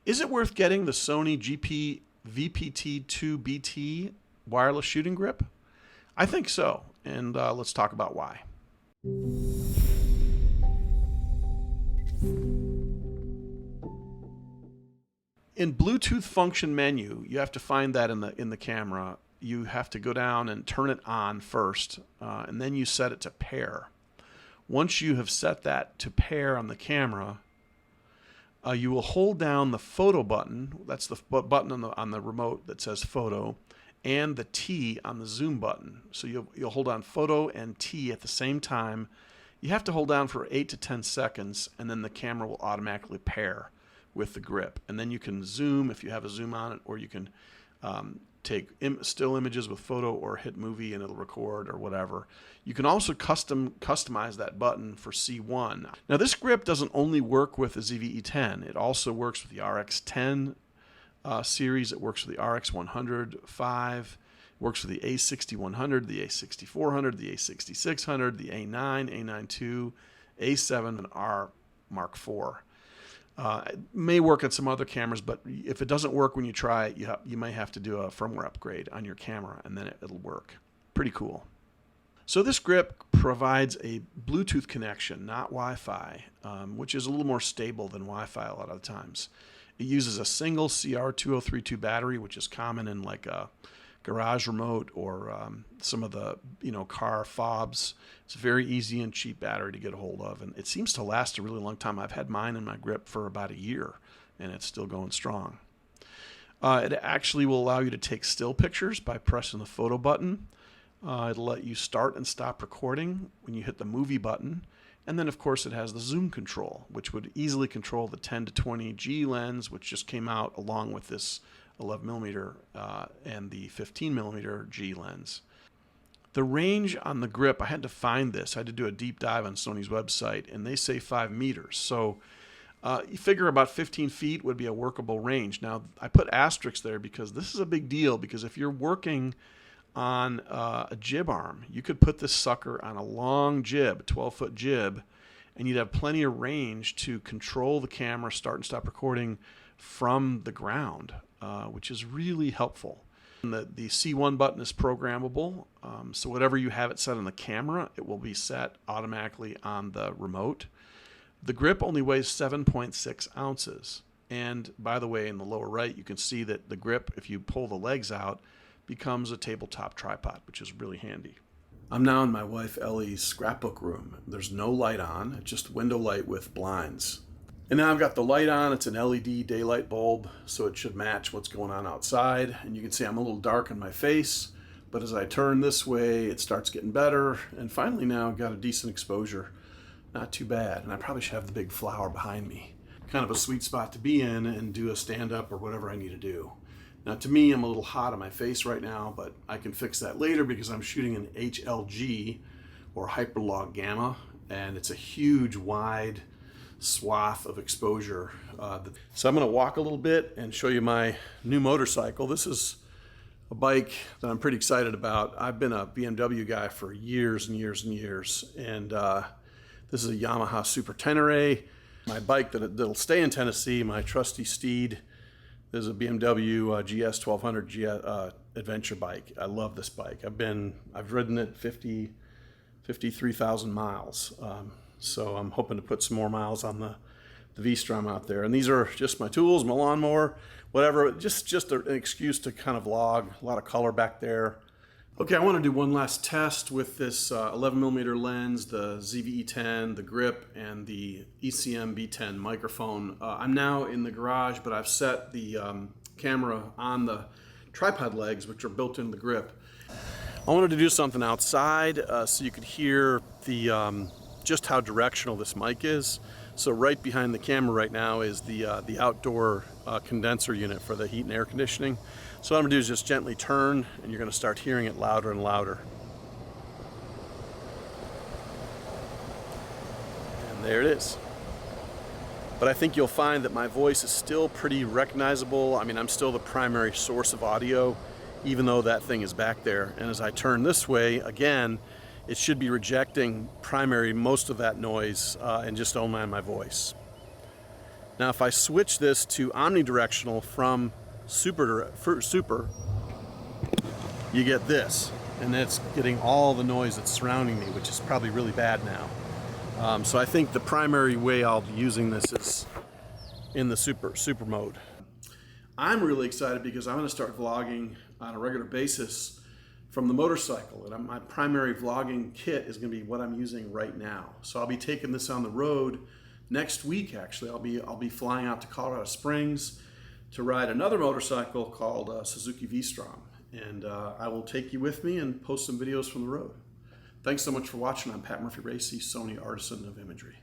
Is it worth getting the Sony GP-VPT2BT wireless shooting grip? I think so, and let's talk about why. In Bluetooth function menu, you have to find that in the camera. You have to go down and turn it on first, and then you set it to pair. Once you have set that to pair on the camera, you will hold down the photo button. That's the button on the remote that says photo, and the T on the zoom button. So you'll hold on photo and T at the same time. You have to hold down for 8 to 10 seconds, and then the camera will automatically pair with the grip. And then you can zoom if you have a zoom on it, or you can take still images with photo or hit movie and it'll record or whatever. You can also customize that button for C1. Now this grip doesn't only work with the ZVE10, it also works with the RX10 series, it works with the RX100 5, works with the A6100, the A6400, the A6600, the A9, A9 II, A7, and R Mark IV. It may work on some other cameras, but if it doesn't work when you try it, you may have to do a firmware upgrade on your camera, and then it'll work. Pretty cool. So this grip provides a Bluetooth connection, not Wi-Fi, which is a little more stable than Wi-Fi a lot of the times. It uses a single CR2032 battery, which is common in like a garage remote or some of the car fobs. It's a very easy and cheap battery to get a hold of, and it seems to last a really long time. I've had mine in my grip for about a year, and it's still going strong. It actually will allow you to take still pictures by pressing the photo button. It'll let you start and stop recording when you hit the movie button. And then, of course, it has the zoom control, which would easily control the 10 to 20 G lens, which just came out along with this 11mm and the 15mm G lens. The range on the grip, I had to find this. I had to do a deep dive on Sony's website, and they say 5 meters. So you figure about 15 feet would be a workable range. Now, I put asterisks there because this is a big deal, because if you're working on a jib arm, you could put this sucker on a long jib, a 12-foot jib, and you'd have plenty of range to control the camera, start and stop recording from the ground, which is really helpful. And the C1 button is programmable, so whatever you have it set on the camera, it will be set automatically on the remote. The grip only weighs 7.6 ounces. And by the way, in the lower right, you can see that the grip, if you pull the legs out, becomes a tabletop tripod, which is really handy. I'm now in my wife Ellie's scrapbook room. There's no light on, it's just window light with blinds. And now I've got the light on. It's an LED daylight bulb, so it should match what's going on outside. And you can see I'm a little dark in my face, but as I turn this way, it starts getting better. And finally now I've got a decent exposure. Not too bad. And I probably should have the big flower behind me. Kind of a sweet spot to be in and do a stand-up or whatever I need to do. Now to me, I'm a little hot on my face right now, but I can fix that later because I'm shooting an HLG, or hyperlog gamma, and it's a huge, wide swath of exposure. So I'm going to walk a little bit and show you my new motorcycle. This is a bike that I'm pretty excited about. I've been a BMW guy for years and years and years, and this is a Yamaha Super Tenere. My bike that'll stay in Tennessee, my trusty steed. This is a BMW GS 1200 adventure bike. I love this bike. I've ridden it 53,000 miles. So I'm hoping to put some more miles on the V-Strom out there. And these are just my tools, my lawnmower, whatever. Just an excuse to kind of vlog. A lot of color back there. Okay, I want to do one last test with this 11mm lens, the ZVE10, the grip, and the ECM B10 microphone. I'm now in the garage, but I've set the camera on the tripod legs, which are built into the grip. I wanted to do something outside so you could hear the just how directional this mic is. So right behind the camera right now is the outdoor condenser unit for the heat and air conditioning. So what I'm gonna do is just gently turn, and you're gonna start hearing it louder and louder. And there it is. But I think you'll find that my voice is still pretty recognizable. I mean, I'm still the primary source of audio, even though that thing is back there. And as I turn this way, again, it should be rejecting most of that noise and just only my voice. Now if I switch this to omnidirectional from super, you get this, and it's getting all the noise that's surrounding me, which is probably really bad now. So I think the primary way I'll be using this is in the super mode. I'm really excited because I'm going to start vlogging on a regular basis from the motorcycle, and my primary vlogging kit is going to be what I'm using right now. So I'll be taking this on the road next week. Actually, I'll be flying out to Colorado Springs to ride another motorcycle called Suzuki V-Strom, and I will take you with me and post some videos from the road. Thanks so much for watching. I'm Pat Murphy-Racy, SONY Artisan of Imagery.